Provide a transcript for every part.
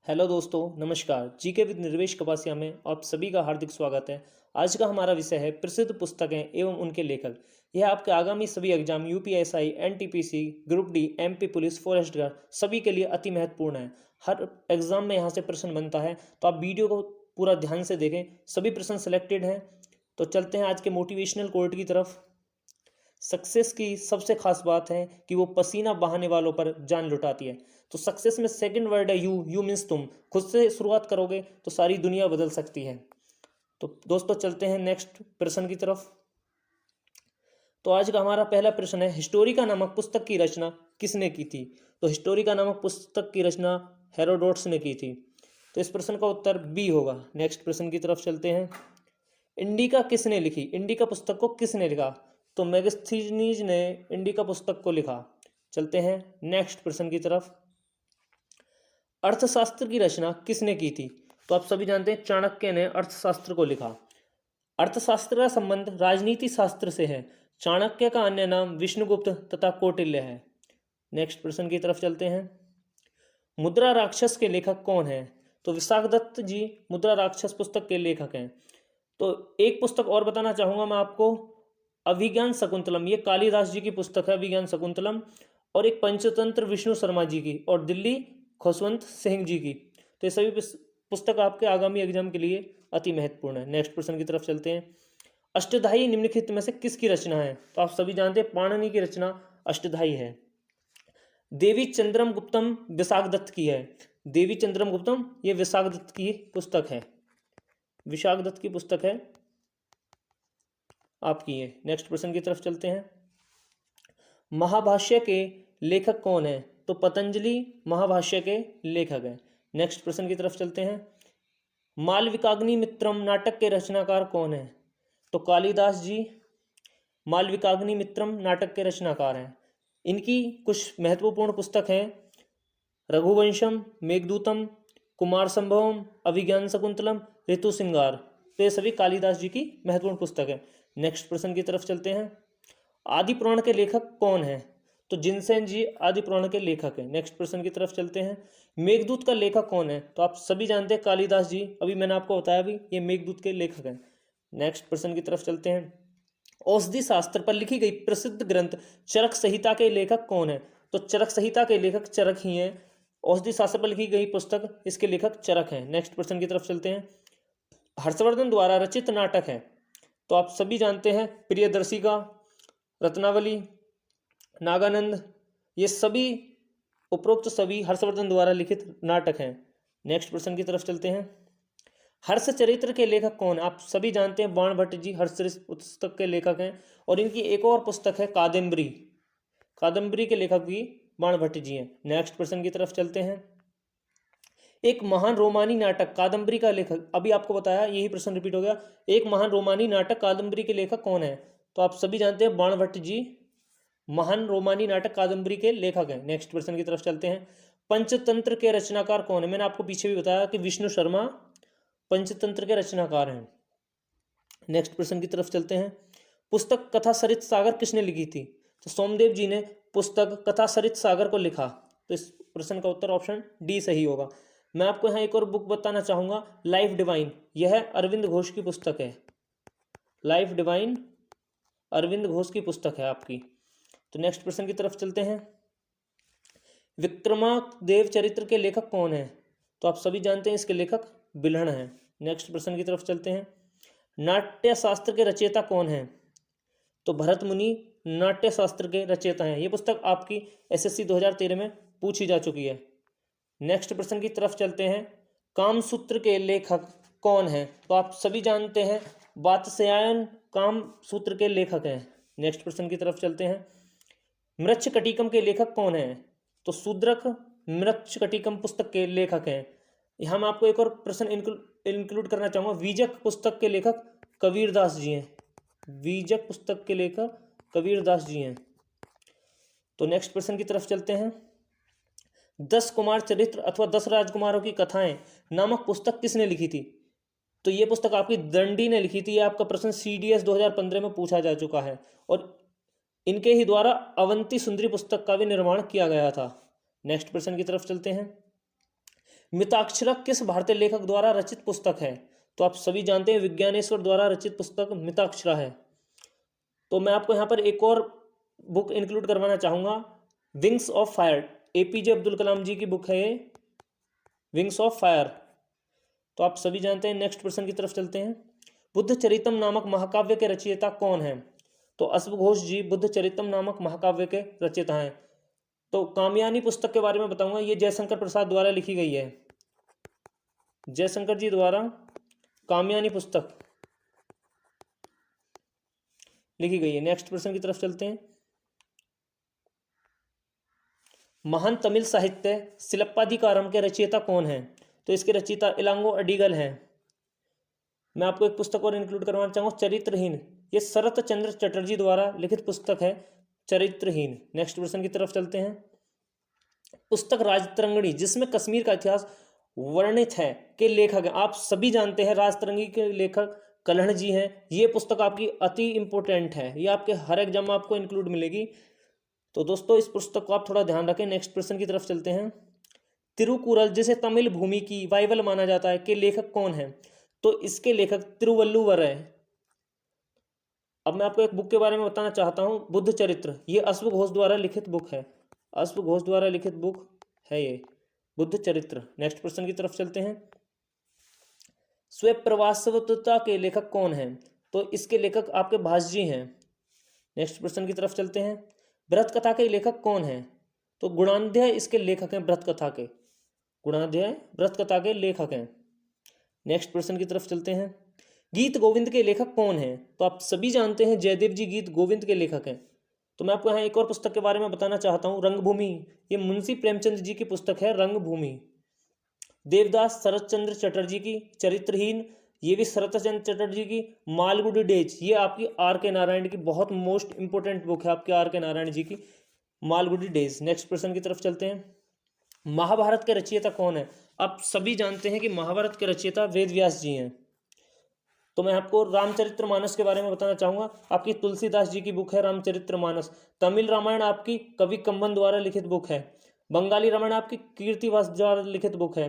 Hello दोस्तों, नमस्कार। GK with निर्वेश कपासिया में आप सभी का हार्दिक स्वागत है। आज का हमारा विषय है प्रसिद्ध पुस्तकें एवं उनके लेखक। यह आपके आगामी सभी exam UPSI, NTPC, group D, MP police, forest guard सभी के लिए अति महत्वपूर्ण है। हर एग्जाम में यहाँ से प्रश्न बनता है, तो आप वीडियो को पूरा ध्यान से देखें। सभी प्रश्न सिलेक्टेड हैं। तो चलते हैं आज के मोटिवेशनल कोट की तरफ। सक्सेस की सबसे खास बात है कि वो पसीना बहाने वालों पर जान लुटाती है। तो सक्सेस में सेकंड वर्ड है यू मीन्स तुम। खुद से शुरुआत करोगे तो सारी दुनिया बदल सकती है। तो दोस्तों चलते हैं नेक्स्ट प्रश्न की तरफ। तो आज का हमारा पहला प्रश्न है, हिस्टोरिका नामक पुस्तक की रचना किसने की थी? तो हिस्टोरिका नामक पुस्तक की रचना हेरोडोटस ने की थी। तो इस प्रश्न का उत्तर बी होगा। नेक्स्ट प्रश्न की तरफ चलते हैं। इंडिका किसने लिखी? इंडिका पुस्तक को किसने लिखा? तो मेगास्थनीज ने इंडिका पुस्तक को लिखा। चलते हैं नेक्स्ट प्रश्न की तरफ। अर्थशास्त्र की रचना किसने की थी? तो आप सभी जानते हैं चाणक्य ने अर्थशास्त्र को लिखा। अर्थशास्त्र का संबंध राजनीति शास्त्र से है। चाणक्य का अन्य नाम विष्णुगुप्त तथा कौटिल्य है। नेक्स्ट प्रश्न की तरफ चलते हैं। मुद्रा राक्षस के लेखक कौन है? तो विशाखदत्त जी मुद्रा राक्षस पुस्तक के लेखक हैं। तो एक पुस्तक और बताना चाहूंगा मैं आपको, अभिज्ञान शकुंतलम। ये कालिदास जी की पुस्तक है, अभिज्ञान शकुंतलम। और एक पंचतंत्र विष्णु शर्मा जी की और दिल्ली खुशवंत सिंह जी की। तो ये सभी पुस्तक आपके आगामी एग्जाम के लिए अति महत्वपूर्ण है। नेक्स्ट प्रश्न की तरफ चलते हैं। अष्टधाई निम्नलिखित में से किसकी रचना है? तो आप सभी जानते हैं पाणिनि की रचना अष्टधाई है। देवी चंद्रम गुप्तम विशाखदत्त की है। देवी चंद्रम गुप्तम ये विशाखदत्त की पुस्तक है, विशाखदत्त की पुस्तक है आपकी है। नेक्स्ट प्रश्न की तरफ चलते हैं। महाभाष्य के लेखक कौन है? तो पतंजलि महाभाष्य के लेखक हैं। नेक्स्ट प्रश्न की तरफ चलते हैं। मालविकाग्नि मित्रम नाटक के रचनाकार कौन है? तो कालिदास जी मालविकाग्नि मित्रम नाटक के रचनाकार हैं। इनकी कुछ महत्वपूर्ण पुस्तक हैं, रघुवंशम, मेघदूतम, कुमार संभवम, अभिज्ञान शकुंतलम, ऋतु सिंगार। तो ये सभी कालिदास जी की महत्वपूर्ण पुस्तक है। नेक्स्ट प्रश्न की तरफ चलते हैं। आदि पुराण के लेखक कौन है? तो जिनसेन जी आदि पुराण के लेखक हैं। नेक्स्ट प्रश्न की तरफ चलते हैं। मेघदूत का लेखक कौन है? तो आप सभी जानते हैं कालिदास जी, अभी मैंने आपको बताया भी, ये मेघदूत के लेखक हैं। नेक्स्ट प्रश्न की तरफ चलते हैं। औषधि शास्त्र पर लिखी गई प्रसिद्ध ग्रंथ चरक संहिता के लेखक कौन है? तो चरक संहिता के लेखक चरक ही हैं। औषधि शास्त्र पर लिखी गई पुस्तक, इसके लेखक चरक हैं। नेक्स्ट प्रश्न की तरफ चलते हैं। हर्षवर्धन द्वारा रचित नाटक है। तो आप सभी जानते हैं प्रियदर्शिका, रत्नावली, नागानंद, ये सभी उपरोक्त सभी हर्षवर्धन द्वारा लिखित नाटक हैं। नेक्स्ट प्रश्न की तरफ चलते हैं। हर्ष चरित्र के लेखक कौन? आप सभी जानते हैं बाण भट्ट जी हर्ष चरित्र पुस्तक के लेखक हैं। और इनकी एक और पुस्तक है कादम्बरी, कादम्बरी के लेखक भी बाण भट्ट जी हैं। नेक्स्ट प्रश्न की तरफ चलते हैं। एक महान रोमानी नाटक कादम्बरी का लेखक, अभी आपको बताया यही प्रश्न रिपीट हो गया। एक महान रोमानी नाटक कादम्बरी के लेखक कौन है? तो आप सभी जानते हैं बाण भट्ट जी महान रोमानी नाटक कादम्बरी के लेखक हैं। नेक्स्ट प्रश्न की तरफ चलते हैं। पंचतंत्र के रचनाकार कौन है? मैंने आपको पीछे भी बताया कि विष्णु शर्मा पंचतंत्र के रचनाकार हैं। नेक्स्ट प्रश्न की तरफ चलते हैं। पुस्तक कथा सरित सागर किसने लिखी थी? तो सोमदेव जी ने पुस्तक कथा सरित सागर को लिखा। तो इस प्रश्न का उत्तर ऑप्शन डी सही होगा। मैं आपको यहाँ एक और बुक बताना चाहूंगा, लाइफ डिवाइन। यह अरविंद घोष की पुस्तक है। लाइफ डिवाइन अरविंद घोष की पुस्तक है आपकी। तो नेक्स्ट प्रश्न की तरफ चलते हैं। विक्रमादेव चरित्र के लेखक कौन है? तो आप सभी जानते हैं इसके लेखक बिल्हण हैं। नेक्स्ट प्रश्न की तरफ चलते हैं। नाट्य शास्त्र के रचयिता कौन है? तो भरत मुनि नाट्य शास्त्र के रचयिता हैं। ये पुस्तक आपकी एसएससी 2013 में पूछी जा चुकी है। नेक्स्ट प्रश्न की तरफ चलते हैं। कामसूत्र के लेखक कौन है? तो आप सभी जानते हैं वात्स्यायन कामसूत्र के लेखक हैं। नेक्स्ट प्रश्न की तरफ चलते हैं। मृच्छकटिकम के लेखक कौन है? तो शूद्रक मृच्छकटिकम पुस्तक के लेखक हैं। यहाँ मैं आपको एक और प्रश्न इंक्लूड करना चाहूँगा। वीजक पुस्तक के लेखक कबीरदास जी हैं। वीजक पुस्तक के लेखक कबीरदास जी हैं। तो नेक्स्ट प्रश्न की तरफ चलते हैं। 10 कुमार चरित्र अथवा 10 राजकुमारों की कथाएं नामक पुस्तक किसने लिखी थी? तो ये पुस्तक आपकी दंडी ने लिखी थी। आपका प्रश्न CDS 2015 में पूछा जा चुका है। और इनके ही द्वारा अवंती सुंदरी पुस्तक का भी निर्माण किया गया था। नेक्स्ट प्रश्न की तरफ चलते हैं। मिताक्षरा किस भारतीय लेखक द्वारा रचित पुस्तक है? तो आप सभी जानते हैं विज्ञानेश्वर द्वारा रचित पुस्तक मिताक्षरा है। तो मैं आपको यहाँ पर एक और बुक इंक्लूड करवाना चाहूँगा, Wings of Fire, APJ Abdul Kalam ji की बुक है ये, विंग्स ऑफ फायर। तो आप सभी जानते हैं। नेक्स्ट प्रश्न की तरफ चलते हैं। बुद्ध चरितम नामक महाकाव्य के रचयिता कौन है? तो अश्व घोष जी बुद्ध चरितम नामक महाकाव्य के रचयिता हैं। तो कामयानी पुस्तक के बारे में बताऊंगा, ये जयशंकर प्रसाद द्वारा लिखी गई है, जयशंकर जी द्वारा कामयानी पुस्तक लिखी गई है। नेक्स्ट प्रश्न की तरफ चलते हैं। महान तमिल साहित्य शिलप्पाधिकारम के रचयिता कौन है? तो इसके रचयिता इलांगो अडिगल हैं। मैं आपको एक पुस्तक और इंक्लूड करवाना चाहूँगा, चरित्रहीन, ये शरत चंद्र चटर्जी द्वारा लिखित पुस्तक है, चरित्रहीन। नेक्स्ट प्रश्न की तरफ चलते हैं। पुस्तक राजतरंगिणी जिसमें कश्मीर का इतिहास वर्णित है के लेखक हैं? आप सभी जानते हैं राजतरंगी के लेखक कल्हण जी हैं। ये पुस्तक आपकी अति इंपॉर्टेंट है, ये आपके हर एग्जाम में आपको इंक्लूड मिलेगी। तो दोस्तों इस पुस्तक को आप थोड़ा ध्यान रखें। नेक्स्ट प्रश्न की तरफ चलते हैं। तिरुकुरल जिसे तमिल भूमि की बाइबल माना जाता है के लेखक कौन है? तो इसके लेखक तिरुवल्लुवर है। अब मैं आपको एक बुक के बारे में बताना चाहता हूँ, बुद्ध चरित्र, ये अश्व घोष द्वारा लिखित बुक है, अश्व घोष द्वारा लिखित बुक है ये बुद्ध चरित्र। नेक्स्ट प्रश्न की तरफ चलते हैं। स्वप्रवासवतता के लेखक कौन हैं? तो इसके लेखक आपके भास जी हैं। नेक्स्ट प्रश्न की तरफ चलते हैं। व्रत कथा के लेखक कौन हैं? तो गुणाध्याय इसके लेखक हैं, व्रत कथा के, गुणाध्याय व्रत कथा के लेखक हैं। नेक्स्ट प्रश्न की तरफ चलते हैं। गीत गोविंद के लेखक कौन हैं? तो आप सभी जानते हैं जयदेव जी गीत गोविंद के लेखक हैं। तो मैं आपको यहाँ एक और पुस्तक के बारे में बताना चाहता हूँ, रंगभूमि, ये मुंशी प्रेमचंद जी की पुस्तक है, रंगभूमि। देवदास शरतचंद्र चटर्जी की चरित्रहीन, ये भी शरतचंद्र चटर्जी की। मालगुडी डेज, ये आपकी आर के नारायण की बहुत मोस्ट इंपोर्टेंट बुक है आपके आर के नारायण जी की, मालगुडी डेज। नेक्स्ट प्रश्न की तरफ चलते हैं। महाभारत के रचयिता कौन है? आप सभी जानते हैं कि महाभारत के रचयिता वेद व्यास जी हैं। तो मैं आपको रामचरितमानस के बारे में बताना चाहूँगा, आपकी तुलसीदास जी की बुक है रामचरितमानस। तमिल रामायण आपकी कवि कंबन द्वारा लिखित बुक है। बंगाली रामायण आपकी कीर्तिवास द्वारा लिखित बुक है।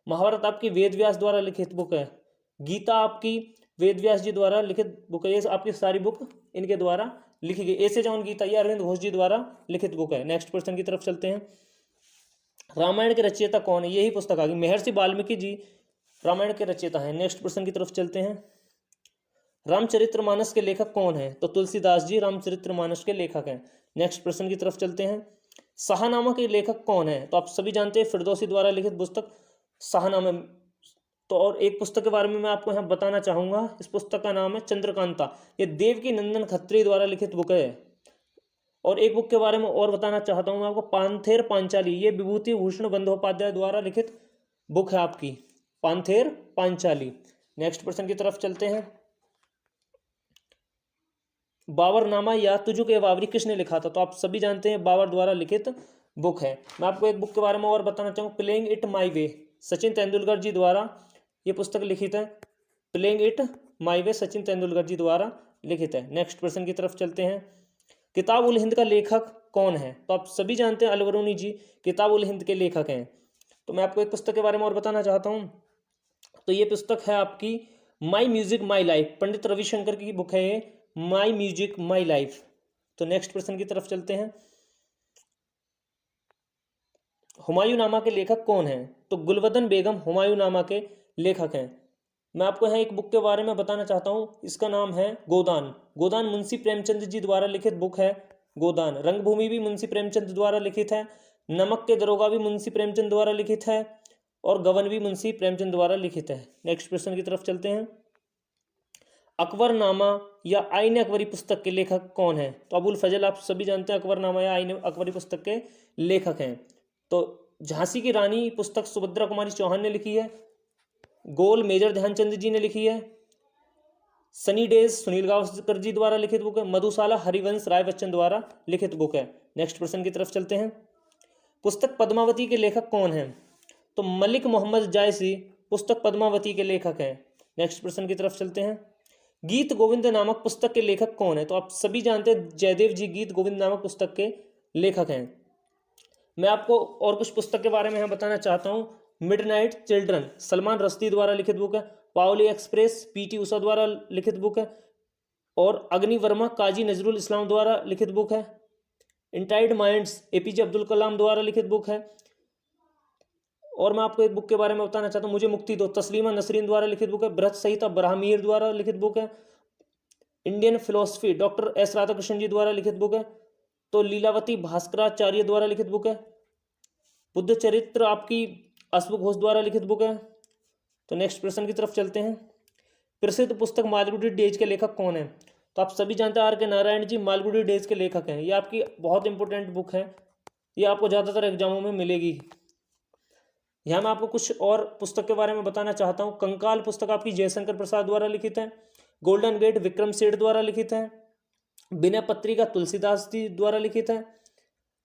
महाभारत आपकी वेद व्यास द्वारा लिखित बुक है। गीता आपकी वेद व्यास जी द्वारा लिखित बुक है। ये आपकी सारी बुक इनके द्वारा लिखी गई। ऐसे जौन गीता ये अरविंद घोष जी द्वारा लिखित बुक है। नेक्स्ट प्रश्न की तरफ चलते हैं। रामायण के रचयिता कौन है? यही पुस्तक आ गई, महर्षि वाल्मीकि जी रामायण के रचयिता हैं। नेक्स्ट प्रश्न की तरफ चलते हैं। रामचरितमानस के लेखक कौन है? तो तुलसीदास जी रामचरितमानस के लेखक हैं। नेक्स्ट प्रश्न की तरफ चलते हैं। शाहनामा के लेखक कौन है? तो आप सभी जानते हैं फिरदौसी द्वारा लिखित पुस्तक शाहनामा। तो और एक पुस्तक के बारे में मैं आपको यहाँ बताना चाहूँगा, इस पुस्तक का नाम है चंद्रकांता, ये देवकी नंदन खत्री द्वारा लिखित बुक है। और एक बुक के बारे में और बताना चाहता हूँ मैं आपको, पांथेर पांचाली, ये विभूति भूषण बंदोपाध्याय द्वारा लिखित बुक है आपकी, पांथेर पांचाली। नेक्स्ट प्रश्न की तरफ चलते हैं। बाबरनामा या तुझु के बाबरी किसने लिखा था? तो आप सभी जानते हैं बाबर द्वारा लिखित बुक है। मैं आपको एक बुक के बारे में और बताना चाहूँ, प्लेइंग इट माई वे, सचिन तेंदुलकर जी द्वारा ये पुस्तक लिखित है। प्लेइंग इट माई वे सचिन तेंदुलकर जी द्वारा लिखित है। नेक्स्ट प्रश्न की तरफ चलते हैं। किताब उल हिंद का लेखक कौन है? तो आप सभी जानते हैं अलबरूनी जी किताब उल हिंद के लेखक हैं। तो मैं आपको एक पुस्तक के बारे में और बताना चाहता हूँ, तो ये पुस्तक है आपकी माई music my life, Pandit Ravishankar की बुक है ये, माई म्यूजिक माई लाइफ। तो नेक्स्ट प्रश्न की तरफ चलते हैं। हुमायूंनामा के लेखक कौन हैं? तो गुलवदन बेगम हुमायूंनामा के लेखक हैं। मैं आपको यहाँ एक बुक के बारे में बताना चाहता हूँ, इसका नाम है गोदान। गोदान मुंशी प्रेमचंद जी द्वारा लिखित बुक है गोदान। रंगभूमि भी मुंशी प्रेमचंद द्वारा लिखित है। नमक के दरोगा भी मुंशी प्रेमचंद द्वारा लिखित है। और गबन भी मुंशी प्रेमचंद द्वारा लिखित है। नेक्स्ट प्रश्न की तरफ चलते हैं। अकबरनामा या आईन अकबरी पुस्तक के लेखक कौन है? तो अबुल फजल, आप सभी जानते हैं अकबरनामा या आईन अकबरी पुस्तक के लेखक हैं। तो झांसी की रानी पुस्तक सुभद्रा कुमारी चौहान ने लिखी है। गोल मेजर ध्यानचंद जी ने लिखी है। सनी डेज सुनील गावस्कर जी द्वारा लिखित बुक है। मधुशाला हरिवंश राय बच्चन द्वारा लिखित बुक है। नेक्स्ट प्रश्न की तरफ चलते हैं। पुस्तक पद्मावती के लेखक कौन हैं? तो मलिक मोहम्मद जायसी पुस्तक पद्मावती के लेखक हैं। नेक्स्ट प्रश्न की तरफ चलते हैं। गीत गोविंद नामक पुस्तक के लेखक कौन है? तो आप सभी जानते हैं जयदेव जी गीत गोविंद नामक पुस्तक के लेखक हैं। मैं आपको और कुछ पुस्तक के बारे में यहाँ बताना चाहता हूँ। मिडनाइट चिल्ड्रन सलमान रश्दी द्वारा लिखित बुक है। पाओली एक्सप्रेस पीटी उषा द्वारा लिखित बुक है। और अग्नि वर्मा काजी नजरुल इस्लाम द्वारा लिखित बुक है। इंटाइड माइंड्स एपीजे अब्दुल कलाम द्वारा लिखित बुक है। और मैं आपको एक बुक के बारे में बताना चाहता हूँ, मुझे मुक्ति दो, तस्लीमा नसरीन द्वारा लिखित बुक है। बृहत संहिता ब्राह्मीर द्वारा लिखित बुक है। Indian philosophy doctor S Radhakrishnan ji द्वारा लिखित बुक है। तो लीलावती भास्कराचार्य द्वारा लिखित बुक है। बुद्ध चरित्र आपकी अश्व घोष द्वारा लिखित बुक है। तो नेक्स्ट प्रश्न की तरफ चलते हैं। प्रसिद्ध पुस्तक मालगुडी डेज के लेखक कौन है? तो आप सभी जानते हैं आर के नारायण जी मालगुडी डेज के लेखक हैं। ये आपकी बहुत इंपॉर्टेंट बुक है, ये आपको ज़्यादातर एग्जामों में मिलेगी। यहाँ मैं आपको कुछ और पुस्तक के बारे में बताना चाहता हूँ। कंकाल पुस्तक आपकी जयशंकर प्रसाद द्वारा लिखित है। गोल्डन गेट विक्रम सेठ द्वारा लिखित है। विनय पत्रिका तुलसीदास जी द्वारा लिखित है।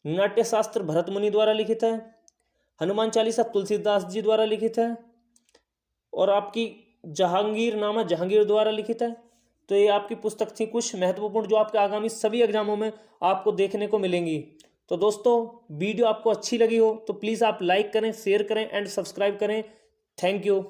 नाट्यशास्त्र भरत मुनि द्वारा लिखित है। हनुमान चालीसा तुलसीदास जी द्वारा लिखित है। और आपकी जहांगीरनामा जहांगीर द्वारा लिखित है। तो ये आपकी पुस्तक थी कुछ महत्वपूर्ण, जो आपके आगामी सभी एग्जामों में आपको देखने को मिलेंगी। तो दोस्तों, वीडियो आपको अच्छी लगी हो तो प्लीज़ आप लाइक करें, शेयर करें एंड सब्सक्राइब करें। Thank you.